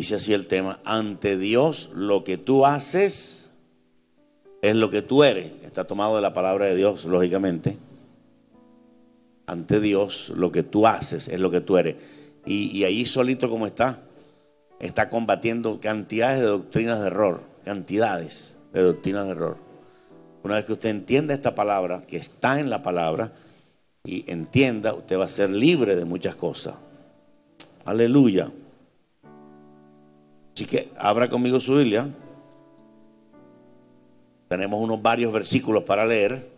dice así el tema: ante Dios lo que tú haces es lo que tú eres. Está tomado de la palabra de Dios, lógicamente. Ante Dios lo que tú haces es lo que tú eres. Y ahí solito como está combatiendo cantidades de doctrinas de error, cantidades de doctrinas de error. Una vez que usted entienda esta palabra, que está en la palabra, y entienda, usted va a ser libre de muchas cosas. Aleluya. Así que abra conmigo su Biblia. Tenemos varios versículos para leer.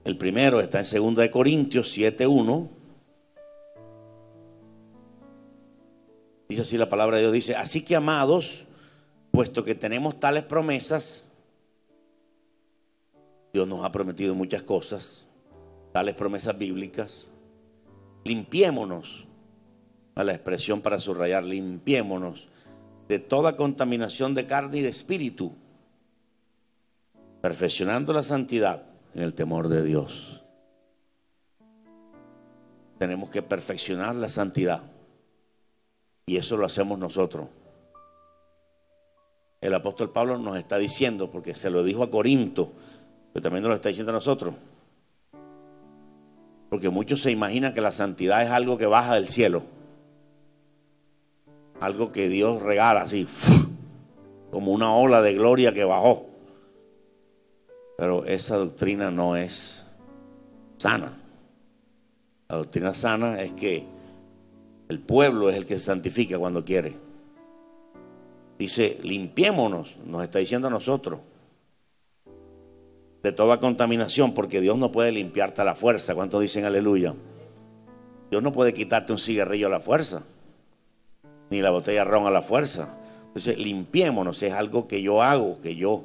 El primero está en 2 Corintios 7:1. Dice así la palabra de Dios, dice: así que, amados, puesto que tenemos tales promesas, Dios nos ha prometido muchas cosas, tales promesas bíblicas, limpiémonos, a la expresión para subrayar, limpiémonos de toda contaminación de carne y de espíritu, perfeccionando la santidad en el temor de Dios. Tenemos que perfeccionar la santidad. Y eso lo hacemos nosotros. El apóstol Pablo nos está diciendo, porque se lo dijo a Corinto, pero también nos lo está diciendo a nosotros. Porque muchos se imaginan que la santidad es algo que baja del cielo. Algo que Dios regala así, como una ola de gloria que bajó. Pero esa doctrina no es sana. La doctrina sana es que el pueblo es el que se santifica cuando quiere. Dice, limpiémonos, nos está diciendo a nosotros, de toda contaminación, porque Dios no puede limpiarte a la fuerza. ¿Cuántos dicen aleluya? Dios no puede quitarte un cigarrillo a la fuerza, ni la botella de ron a la fuerza. Entonces, limpiémonos, es algo que yo hago, que yo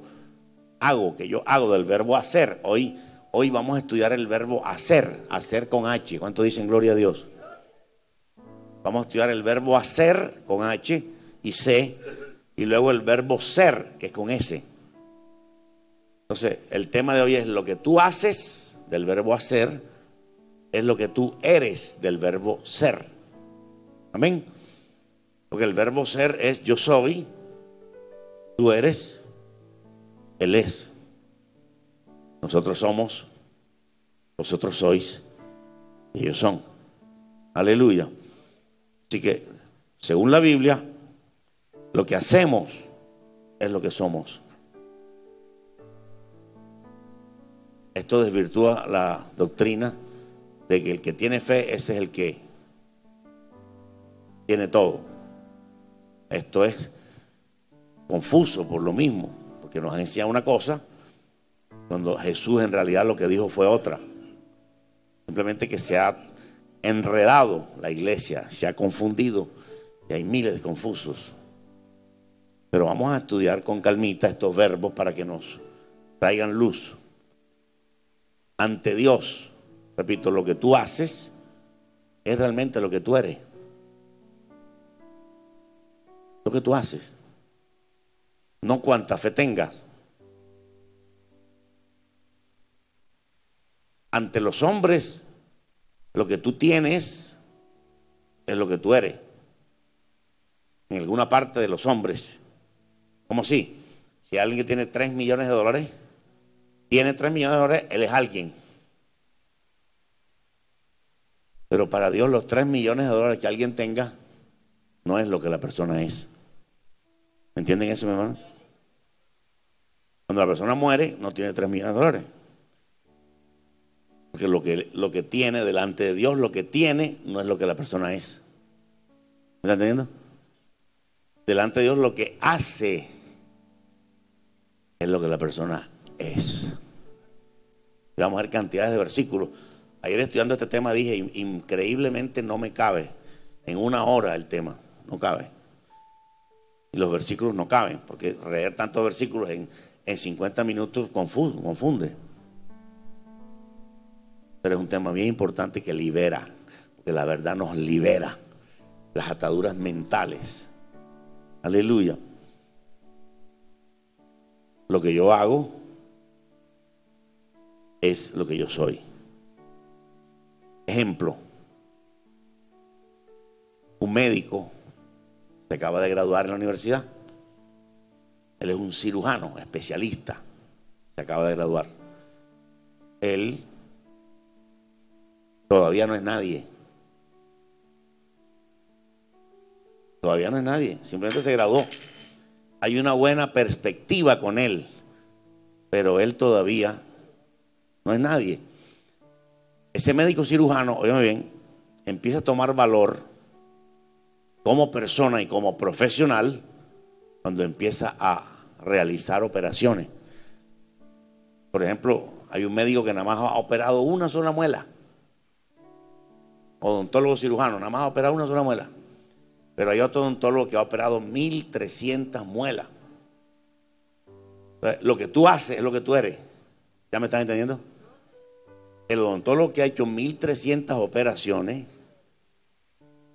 hago del verbo hacer. Hoy vamos a estudiar el verbo hacer con H. ¿Cuántos dicen gloria a Dios? Vamos a estudiar el verbo hacer con H y C, y luego el verbo ser, que es con S. Entonces, el tema de hoy es lo que tú haces del verbo hacer, es lo que tú eres del verbo ser. Amén. Porque el verbo ser es yo soy, tú eres, él es. Nosotros somos, vosotros sois, y ellos son. Aleluya. Así que, según la Biblia, lo que hacemos es lo que somos. Esto desvirtúa la doctrina de que el que tiene fe, ese es el que tiene todo. Esto es confuso por lo mismo, porque nos han enseñado una cosa cuando Jesús en realidad lo que dijo fue otra. Simplemente que se ha enredado la iglesia, se ha confundido y hay miles de confusos. Pero vamos a estudiar con calmita estos verbos para que nos traigan luz. Ante Dios, repito, lo que tú haces es realmente lo que tú eres. Lo que tú haces, no cuánta fe tengas. Ante los hombres, lo que tú tienes es lo que tú eres. En alguna parte de los hombres. ¿Cómo así? Si alguien que tiene 3 millones de dólares, tiene 3 millones de dólares, él es alguien. Pero para Dios los 3 millones de dólares que alguien tenga no es lo que la persona es. ¿Me entienden eso, mi hermano? Cuando la persona muere, no tiene 3 millones de dólares. Porque lo que tiene delante de Dios, lo que tiene, no es lo que la persona es. ¿Me está entendiendo? Delante de Dios lo que hace es lo que la persona es. Y vamos a ver cantidades de versículos. Ayer estudiando este tema dije, increíblemente no me cabe. En 1 hora el tema, no cabe. Y los versículos no caben, porque leer tantos versículos en 50 minutos confunde. Pero es un tema bien importante que libera, porque la verdad nos libera las ataduras mentales. Aleluya. Lo que yo hago es lo que yo soy. Ejemplo, un médico Se acaba de graduar en la universidad. Él es un cirujano, especialista. Se acaba de graduar. Él todavía no es nadie. Todavía no es nadie. Simplemente se graduó. Hay una buena perspectiva con él, pero él todavía no es nadie. Ese médico cirujano, óyeme bien, empieza a tomar valor como persona y como profesional cuando empieza a realizar operaciones. Por ejemplo, hay un médico que nada más ha operado una sola muela. Odontólogo cirujano, nada más ha operado una sola muela. Pero hay otro odontólogo que ha operado 1300 muelas. Entonces, lo que tú haces es lo que tú eres. ¿Ya me estás entendiendo? El odontólogo que ha hecho 1300 operaciones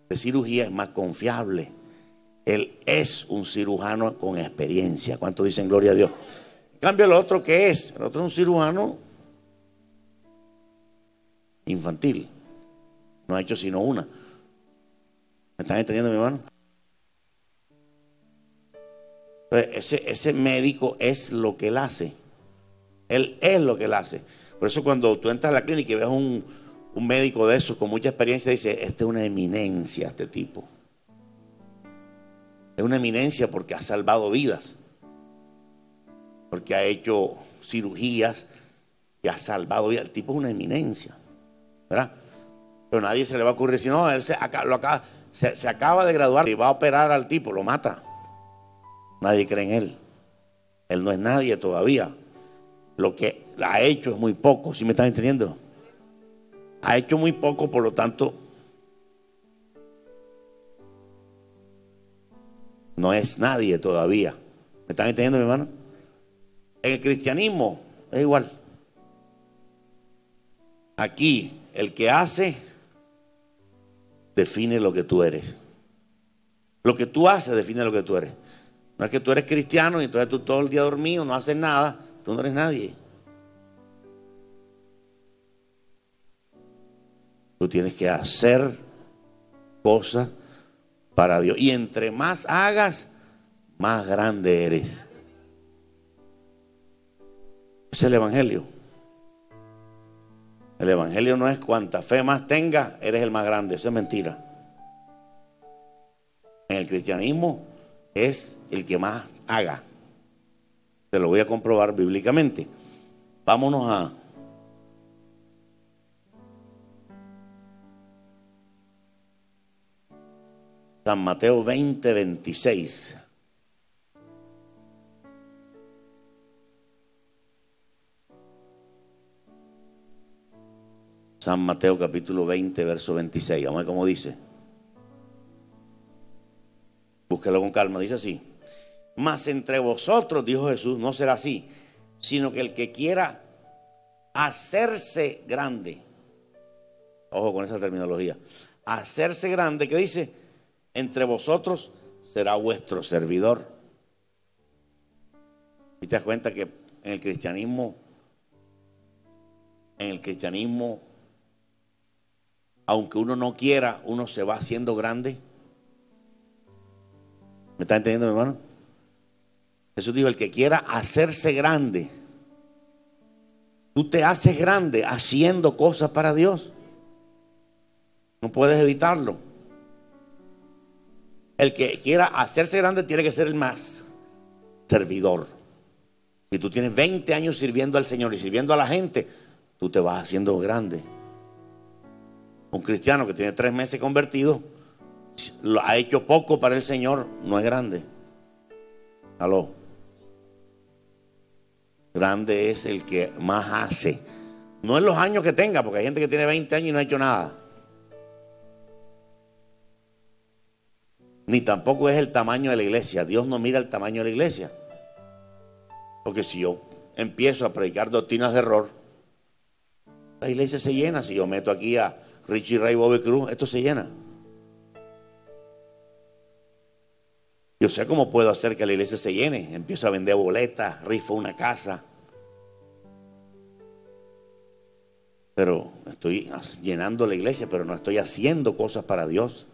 de cirugía es más confiable. Él es un cirujano con experiencia. ¿Cuántos dicen gloria a Dios? En cambio, el otro, ¿qué es? El otro es un cirujano infantil. No ha hecho sino una. ¿Me están entendiendo, mi hermano? Entonces, ese médico es lo que él hace. Él es lo que él hace. Por eso cuando tú entras a la clínica y ves un médico de esos con mucha experiencia, dice, este es una eminencia, este tipo. Es una eminencia porque ha salvado vidas. Porque ha hecho cirugías y ha salvado vidas. El tipo es una eminencia, ¿verdad? Pero nadie se le va a ocurrir decir, no, él se acaba de graduar y va a operar al tipo, lo mata. Nadie cree en él. Él no es nadie todavía. Lo que ha hecho es muy poco, ¿sí me están entendiendo? Ha hecho muy poco, por lo tanto, no es nadie todavía. ¿Me están entendiendo, mi hermano? En el cristianismo es igual. Aquí, el que hace define lo que tú eres. Lo que tú haces define lo que tú eres. No es que tú eres cristiano y entonces tú todo el día dormido, no haces nada, tú no eres nadie. Tú tienes que hacer cosas para Dios. Y entre más hagas, más grande eres. Ese es el evangelio. El evangelio no es cuanta fe más tengas, eres el más grande. Eso es mentira. En el cristianismo es el que más haga. Te lo voy a comprobar bíblicamente. Vámonos a San Mateo 20, 26. San Mateo capítulo 20, verso 26. Vamos a ver cómo dice. Búsquelo con calma. Dice así. Mas entre vosotros, dijo Jesús, no será así, sino que el que quiera hacerse grande. Ojo con esa terminología. Hacerse grande, ¿qué dice? Entre vosotros será vuestro servidor. Y te das cuenta que en el cristianismo, aunque uno no quiera, uno se va haciendo grande. ¿Me está entendiendo, mi hermano? Jesús dijo, el que quiera hacerse grande, tú te haces grande haciendo cosas para Dios. No puedes evitarlo. El que quiera hacerse grande tiene que ser el más servidor. Si tú tienes 20 años sirviendo al Señor y sirviendo a la gente, tú te vas haciendo grande. Un cristiano que tiene 3 meses convertido, ha hecho poco para el Señor, no es grande. Aló. Grande es el que más hace. No en los años que tenga, porque hay gente que tiene 20 años y no ha hecho nada. Ni tampoco es el tamaño de la iglesia. Dios no mira el tamaño de la iglesia. Porque si yo empiezo a predicar doctrinas de error, la iglesia se llena. Si yo meto aquí a Richie Ray, Bobby Cruz, esto se llena. Yo sé cómo puedo hacer que la iglesia se llene. Empiezo a vender boletas, rifo una casa. Pero estoy llenando la iglesia, pero no estoy haciendo cosas para Dios.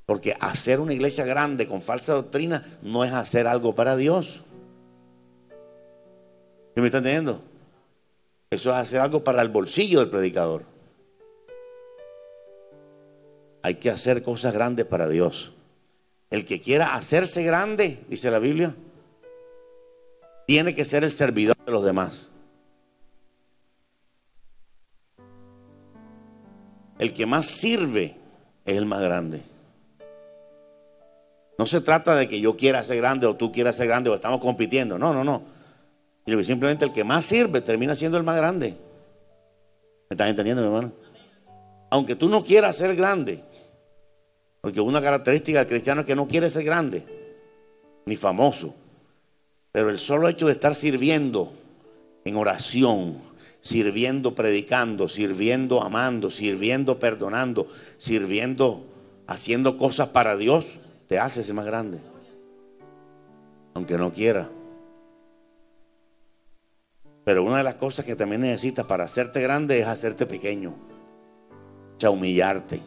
Porque hacer una iglesia grande con falsa doctrina no es hacer algo para Dios. ¿Sí me está entendiendo? Eso es hacer algo para el bolsillo del predicador. Hay que hacer cosas grandes para Dios. El que quiera hacerse grande, dice la Biblia, tiene que ser el servidor de los demás. El que más sirve es el más grande. No se trata de que yo quiera ser grande o tú quieras ser grande o estamos compitiendo. No, no, no. Sino que simplemente el que más sirve termina siendo el más grande. ¿Me estás entendiendo, mi hermano? Aunque tú no quieras ser grande, porque una característica del cristiano es que no quiere ser grande ni famoso, pero el solo hecho de estar sirviendo en oración, sirviendo predicando, sirviendo amando, sirviendo perdonando, sirviendo haciendo cosas para Dios, te hace ser más grande, aunque no quiera. Pero una de las cosas que también necesitas para hacerte grande es hacerte pequeño, o sea, humillarte.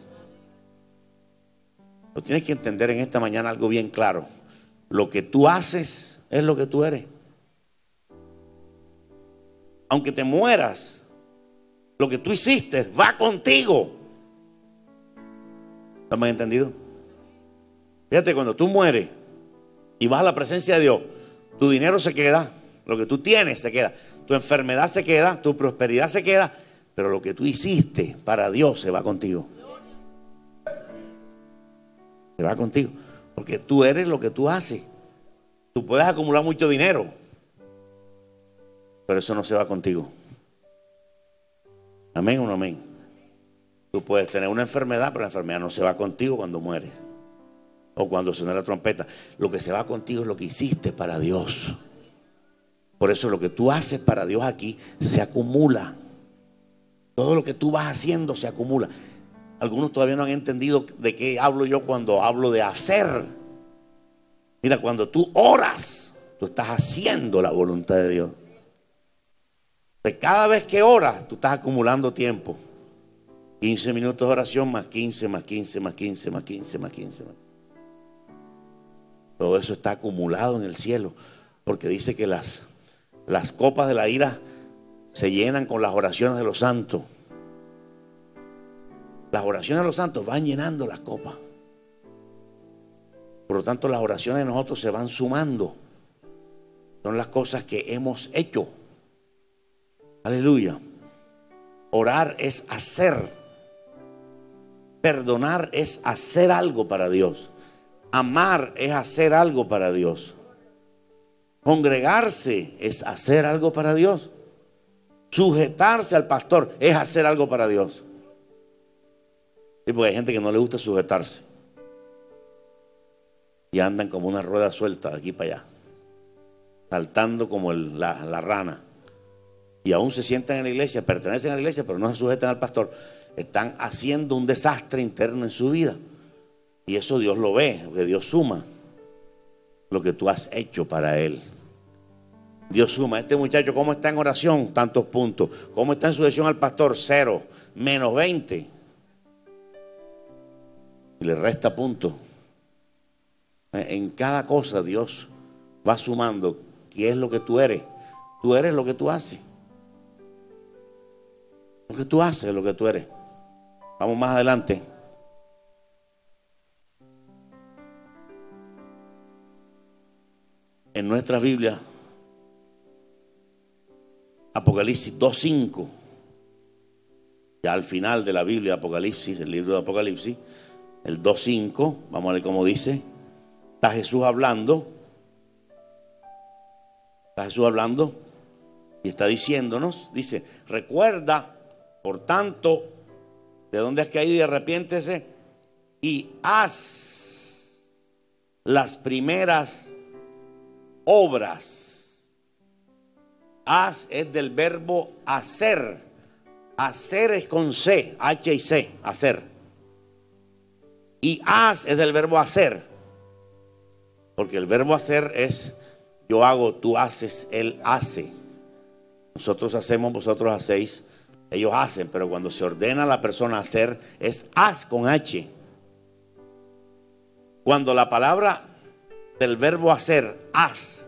Lo tienes que entender en esta mañana algo bien claro. Lo que tú haces es lo que tú eres. Aunque te mueras, lo que tú hiciste va contigo. ¿Lo me han entendido? Fíjate, cuando tú mueres y vas a la presencia de Dios, tu dinero se queda, lo que tú tienes se queda, tu enfermedad se queda, tu prosperidad se queda, pero lo que tú hiciste para Dios se va contigo. Se va contigo, porque tú eres lo que tú haces. Tú puedes acumular mucho dinero, pero eso no se va contigo. Amén o no amén. Tú puedes tener una enfermedad, pero la enfermedad no se va contigo cuando mueres o cuando suena la trompeta. Lo que se va contigo es lo que hiciste para Dios. Por eso lo que tú haces para Dios aquí se acumula. Todo lo que tú vas haciendo se acumula. Algunos todavía no han entendido de qué hablo yo cuando hablo de hacer. Mira, cuando tú oras, tú estás haciendo la voluntad de Dios. Pues cada vez que oras, tú estás acumulando tiempo. 15 minutos de oración más 15, más 15, más 15, más 15, más 15. Todo eso está acumulado en el cielo. Porque dice que las copas de la ira se llenan con las oraciones de los santos. Las oraciones de los santos van llenando las copas. Por lo tanto, las oraciones de nosotros se van sumando. Son las cosas que hemos hecho. Aleluya. Orar es hacer. Perdonar es hacer algo para Dios. Amar es hacer algo para Dios. Congregarse es hacer algo para Dios. Sujetarse al pastor es hacer algo para Dios. Sí, porque hay gente que no le gusta sujetarse y andan como una rueda suelta de aquí para allá, saltando como la rana, y aún se sientan en la iglesia, pertenecen a la iglesia, pero no se sujetan al pastor. Están haciendo un desastre interno en su vida, y eso Dios lo ve, porque Dios suma lo que tú has hecho para Él. Dios suma. Este muchacho, ¿cómo está en oración? Tantos puntos. ¿Cómo está en sujeción al pastor? 0, menos 20. Y le resta puntos. En cada cosa Dios va sumando qué es lo que tú eres. Tú eres lo que tú haces. Lo que tú haces es lo que tú eres. Vamos más adelante. En nuestra Biblia, Apocalipsis 2:5. Ya al final de la Biblia, Apocalipsis, el libro de Apocalipsis, el 2:5, vamos a ver cómo dice. Está Jesús hablando. Está Jesús hablando y está diciéndonos, dice, recuerda, por tanto, de dónde has caído y arrepiéntese y haz las primeras obras. Haz es del verbo hacer. Hacer es con C, H y C, hacer. Y haz es del verbo hacer. Porque el verbo hacer es yo hago, tú haces, él hace. Nosotros hacemos, vosotros hacéis, ellos hacen. Pero cuando se ordena a la persona hacer, es haz con H. Cuando la palabra del verbo hacer, haz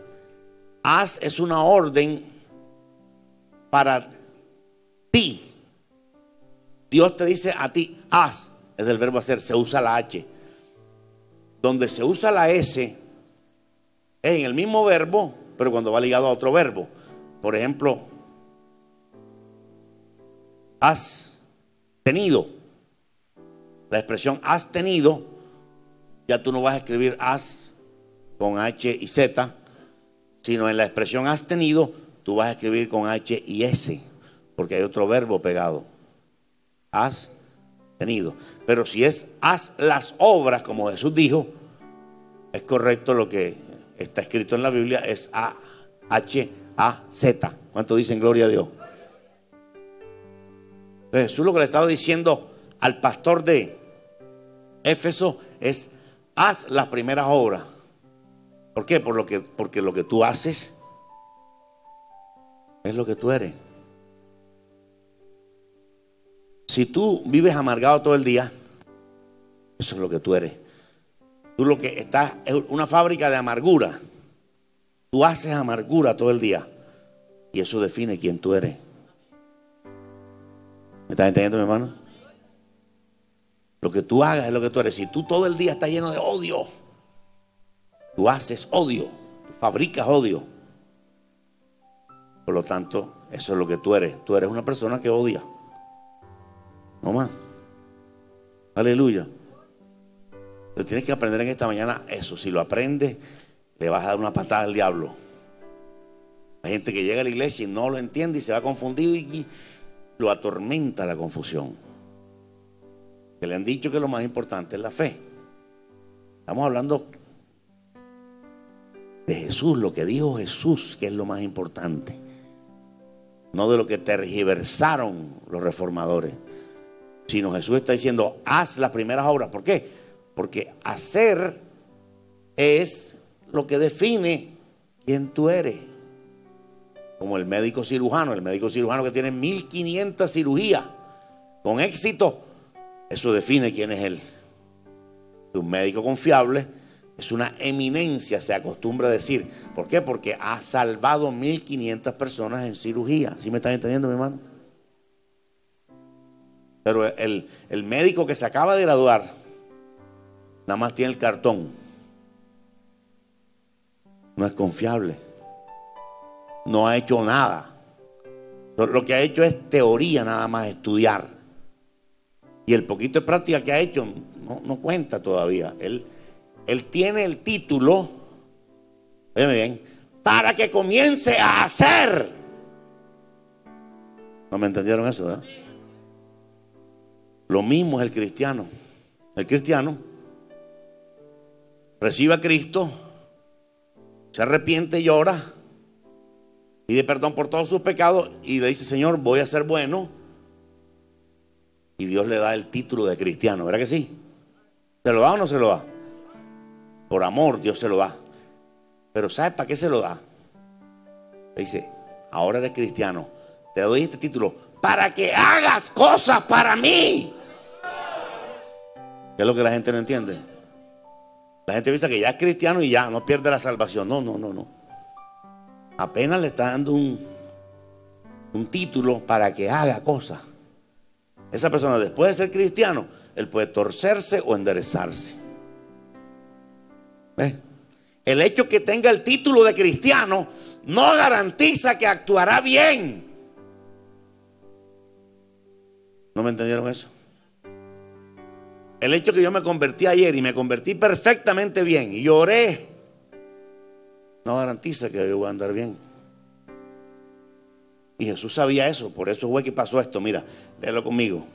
es una orden para ti. Dios te dice a ti, haz, es del verbo hacer, se usa la H. Donde se usa la S es en el mismo verbo, pero cuando va ligado a otro verbo. Por ejemplo, has tenido. La expresión has tenido, ya tú no vas a escribir has con H y Z, sino en la expresión has tenido, tú vas a escribir con H y S, porque hay otro verbo pegado. Has tenido. Pero si es haz las obras, como Jesús dijo, es correcto lo que está escrito en la Biblia, es A-H-A-Z. ¿Cuánto dicen gloria a Dios? Entonces, Jesús lo que le estaba diciendo al pastor de Éfeso es: haz las primeras obras. ¿Por qué? Porque lo que tú haces es lo que tú eres. Si tú vives amargado todo el día, eso es lo que tú eres. Tú lo que estás es una fábrica de amargura. Tú haces amargura todo el día y eso define quién tú eres. ¿Me estás entendiendo, mi hermano? Lo que tú hagas es lo que tú eres. Si tú todo el día estás lleno de odio, tú haces odio, tú fabricas odio. Por lo tanto, eso es lo que tú eres. Tú eres una persona que odia. No más. Aleluya. Pero tienes que aprender en esta mañana eso. Si lo aprendes, le vas a dar una patada al diablo. Hay gente que llega a la iglesia y no lo entiende y se va confundido y lo atormenta la confusión. Que le han dicho que lo más importante es la fe. Estamos hablando de Jesús, lo que dijo Jesús, que es lo más importante. No de lo que tergiversaron los reformadores. Sino Jesús está diciendo, haz las primeras obras. ¿Por qué? Porque hacer es lo que define quién tú eres. Como el médico cirujano que tiene 1500 cirugías con éxito, eso define quién es él. Un médico confiable es una eminencia, se acostumbra a decir. ¿Por qué? Porque ha salvado 1500 personas en cirugía. ¿Sí me están entendiendo, mi hermano? Pero el médico que se acaba de graduar nada más tiene el cartón. No es confiable. No ha hecho nada. Lo que ha hecho es teoría nada más, estudiar. Y el poquito de práctica que ha hecho no cuenta todavía. Él tiene el título, óyeme bien, para que comience a hacer. ¿No me entendieron eso, verdad? Lo mismo es el cristiano. El cristiano recibe a Cristo, se arrepiente y ora, pide perdón por todos sus pecados y le dice: Señor, voy a ser bueno. Y Dios le da el título de cristiano, ¿verdad que sí? ¿Se lo da o no se lo da? Por amor Dios se lo da. Pero ¿sabes para qué se lo da? Le dice: ahora eres cristiano, te doy este título para que hagas cosas para mí. ¿Qué es lo que la gente no entiende? La gente piensa que ya es cristiano y ya no pierde la salvación. No. Apenas le está dando un título para que haga cosas. Esa persona, después de ser cristiano, él puede torcerse o enderezarse. ¿Ves? El hecho que tenga el título de cristiano no garantiza que actuará bien. ¿No me entendieron eso? El hecho que yo me convertí ayer y me convertí perfectamente bien y oré, no garantiza que yo voy a andar bien. Y Jesús sabía eso, por eso fue que pasó esto. Mira, léelo conmigo.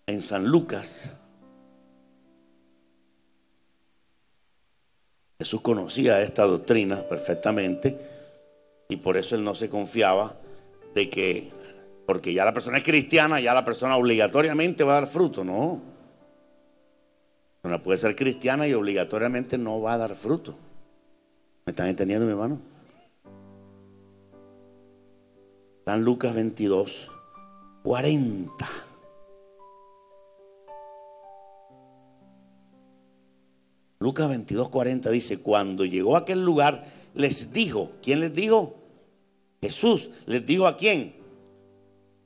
En San Lucas, Jesús conocía esta doctrina perfectamente y por eso él no se confiaba de que, porque ya la persona es cristiana, ya la persona obligatoriamente va a dar fruto. No. No puede ser cristiana y obligatoriamente no va a dar fruto. ¿Me están entendiendo, mi hermano? Está en Lucas 22, 40. Lucas 22, 40 dice: cuando llegó a aquel lugar, les dijo. ¿Quién les dijo? Jesús. ¿Les dijo a quién?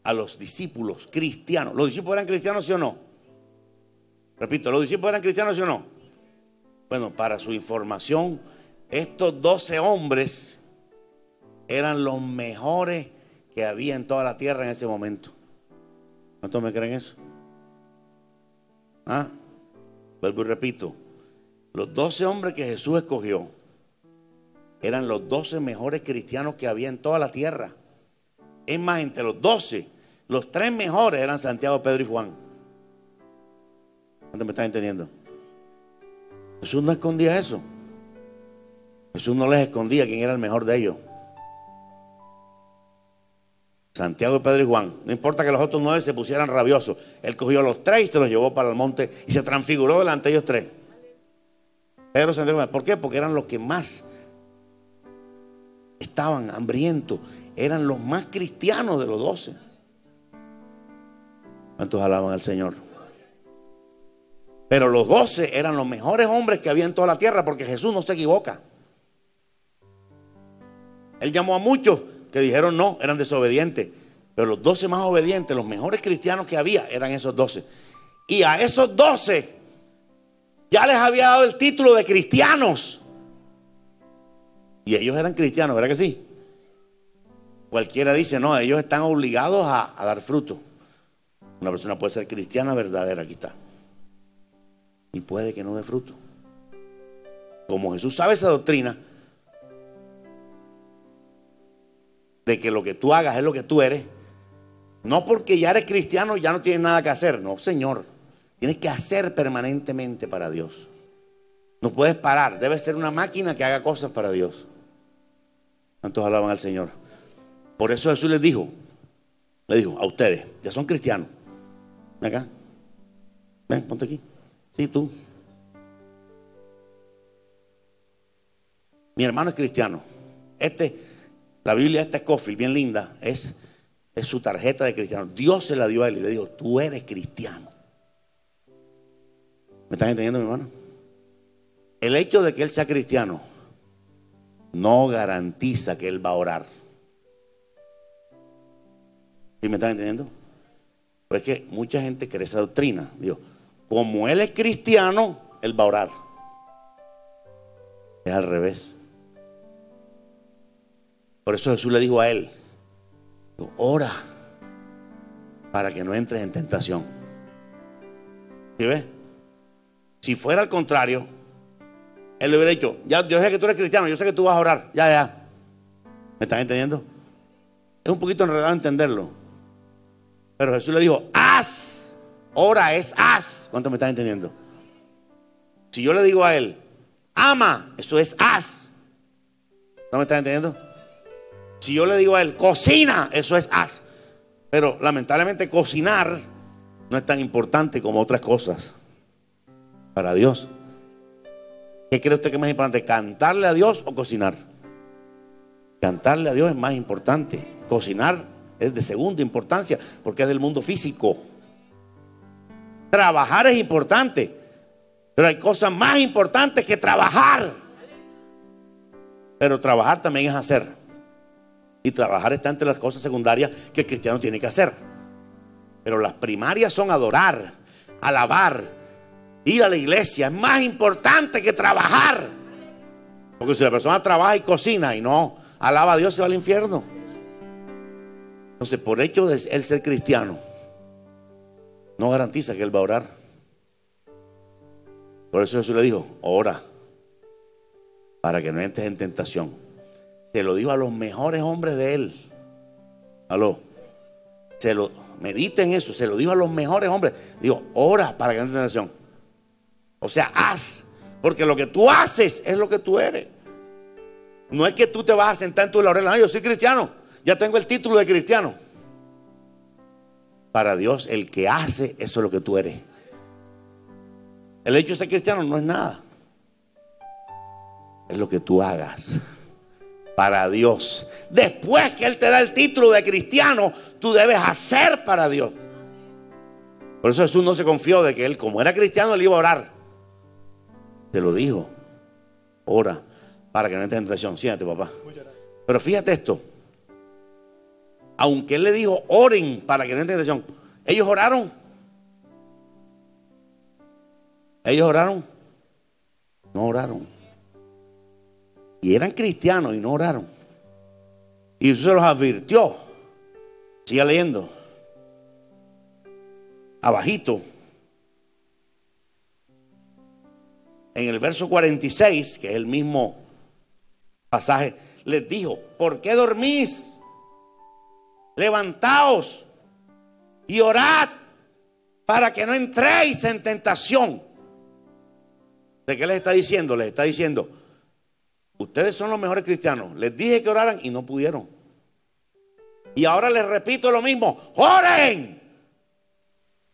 A los discípulos cristianos. ¿Los discípulos eran cristianos, sí o no? Repito, ¿los discípulos eran cristianos, sí o no? Bueno, para su información, estos 12 hombres eran los mejores que había en toda la tierra en ese momento. ¿Cuántos me creen eso? ¿Ah? Vuelvo y repito. Los 12 hombres que Jesús escogió eran los 12 mejores cristianos que había en toda la tierra. Es más, entre los 12, los 3 mejores eran Santiago, Pedro y Juan. ¿Cuántos me están entendiendo? Jesús no escondía eso. Jesús no les escondía quién era el mejor de ellos. Santiago, Pedro y Juan. No importa que los otros 9 se pusieran rabiosos. Él cogió a los 3 y se los llevó para el monte y se transfiguró delante de ellos 3. Pedro, Santiago, ¿por qué? Porque eran los que más estaban hambrientos. Eran los más cristianos de los 12. ¿Cuántos alaban al Señor? Pero los 12 eran los mejores hombres que había en toda la tierra, porque Jesús no se equivoca. Él llamó a muchos que dijeron no, eran desobedientes. Pero los 12 más obedientes, los mejores cristianos que había, eran esos 12. Y a esos 12 ya les había dado el título de cristianos. Y ellos eran cristianos, ¿verdad que sí? Cualquiera dice, no, ellos están obligados a dar fruto. Una persona puede ser cristiana verdadera, aquí está. Y puede que no dé fruto. Como Jesús sabe esa doctrina de que lo que tú hagas es lo que tú eres, no porque ya eres cristiano ya no tienes nada que hacer. No, Señor. Tienes que hacer permanentemente para Dios. No puedes parar. Debes ser una máquina que haga cosas para Dios. ¿Cuántos alaban al Señor? Por eso Jesús les dijo a ustedes, ya son cristianos. Ven acá. Ven, ponte aquí. Sí, tú. Mi hermano es cristiano. La Biblia, esta Scofield, bien linda, es su tarjeta de cristiano. Dios se la dio a él y le dijo, tú eres cristiano. ¿Me están entendiendo, mi hermano? El hecho de que él sea cristiano no garantiza que él va a orar. ¿Sí me están entendiendo? Pues es que mucha gente cree esa doctrina. Digo, como él es cristiano, él va a orar. Es al revés. Por eso Jesús le dijo a él, ora para que no entres en tentación. ¿Sí ves? Si fuera al contrario, él le hubiera dicho, ya, yo sé que tú eres cristiano, yo sé que tú vas a orar, ya. ¿Me están entendiendo? Es un poquito enredado entenderlo. Pero Jesús le dijo, haz. Ora es haz. ¿Cuánto me están entendiendo? Si yo le digo a él, ama, eso es haz. ¿No me están entendiendo? Si yo le digo a él, cocina, eso es haz. Pero lamentablemente cocinar no es tan importante como otras cosas para Dios. ¿Qué cree usted que es más importante? ¿Cantarle a Dios o cocinar? Cantarle a Dios es más importante. Cocinar es de segunda importancia porque es del mundo físico. Trabajar es importante, pero hay cosas más importantes que trabajar. Pero trabajar también es hacer. Y trabajar está entre las cosas secundarias que el cristiano tiene que hacer. Pero las primarias son adorar, alabar, ir a la iglesia. Es más importante que trabajar. Porque si la persona trabaja y cocina y no alaba a Dios, se va al infierno. Entonces, por hecho de él ser cristiano, no garantiza que él va a orar. Por eso Jesús le dijo, ora para que no entres en tentación. Se lo dijo a los mejores hombres de él. Aló. Mediten eso. Se lo dijo a los mejores hombres. Digo, ora para que no entres en tentación. O sea, haz. Porque lo que tú haces es lo que tú eres. No es que tú te vas a sentar en tu laurel. No, yo soy cristiano. Ya tengo el título de cristiano. Para Dios, el que hace, eso es lo que tú eres. El hecho de ser cristiano no es nada. Es lo que tú hagas. para Dios. Después que Él te da el título de cristiano, tú debes hacer para Dios. Por eso Jesús no se confió de que Él, como era cristiano, Él iba a orar. Te lo dijo: ora para que no entres en tentación. Siéntate, papá. Pero fíjate esto: aunque Él le dijo oren para que no entren en tentación, ellos oraron. Ellos oraron. No oraron. Y eran cristianos y no oraron. Y Jesús se los advirtió. Siga leyendo. Abajito, en el verso 46, que es el mismo pasaje, les dijo: ¿por qué dormís? Levantaos y orad para que no entréis en tentación. ¿De qué les está diciendo? Les está diciendo: ustedes son los mejores cristianos. Les dije que oraran y no pudieron. Y ahora les repito lo mismo: ¡oren!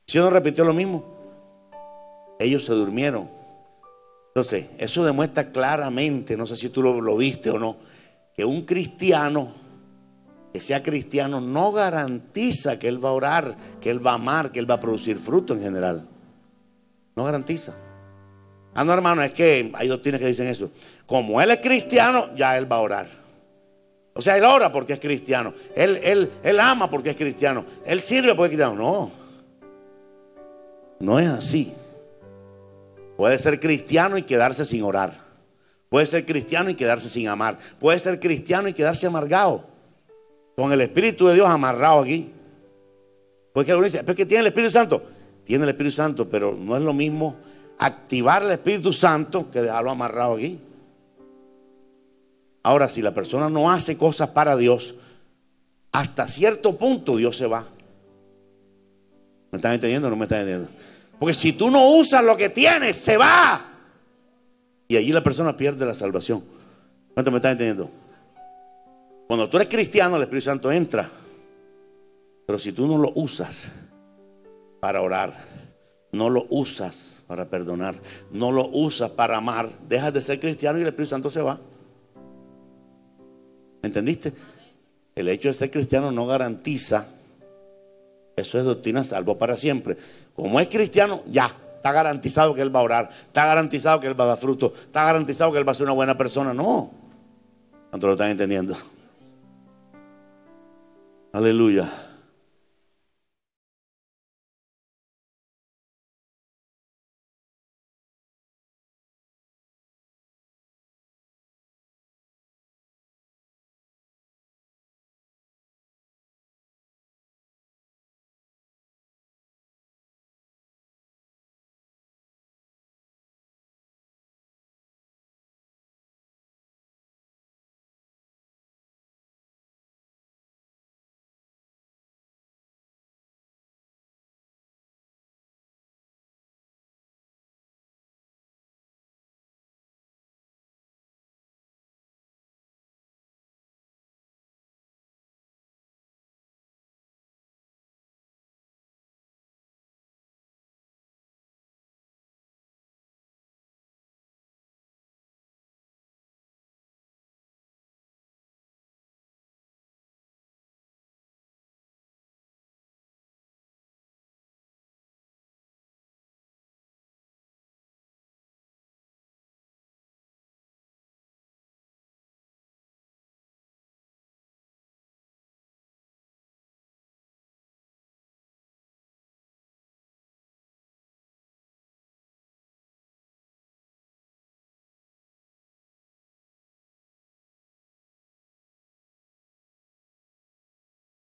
¿Sí o no repitió lo mismo? Ellos se durmieron. Entonces, eso demuestra claramente, no sé si tú lo viste o no, que un cristiano, que sea cristiano, no garantiza que él va a orar, que él va a amar, que él va a producir fruto en general. No garantiza. Ah, no, hermano, es que hay doctrinas que dicen eso. Como él es cristiano, ya él va a orar. O sea, él ora porque es cristiano. Él ama porque es cristiano. Él sirve porque es cristiano. No. No es así. Puede ser cristiano y quedarse sin orar. Puede ser cristiano y quedarse sin amar. Puede ser cristiano y quedarse amargado, con el Espíritu de Dios amarrado aquí. Porque uno dice: ¿pero es que tiene el Espíritu Santo? Tiene el Espíritu Santo, pero no es lo mismo activar el Espíritu Santo que dejarlo amarrado aquí. Ahora, si la persona no hace cosas para Dios, hasta cierto punto Dios se va. ¿Me están entendiendo o no me están entendiendo? Porque si tú no usas lo que tienes, se va. Y allí la persona pierde la salvación. ¿Cuánto me están entendiendo? Cuando tú eres cristiano, el Espíritu Santo entra. Pero si tú no lo usas para orar, no lo usas para perdonar, no lo usas para amar, dejas de ser cristiano y el Espíritu Santo se va. ¿Me entendiste? El hecho de ser cristiano no garantiza. Eso es doctrina salvo para siempre. Como es cristiano, ya está garantizado que él va a orar, está garantizado que él va a dar fruto, está garantizado que él va a ser una buena persona. No. ¿Cuántos lo están entendiendo? Aleluya.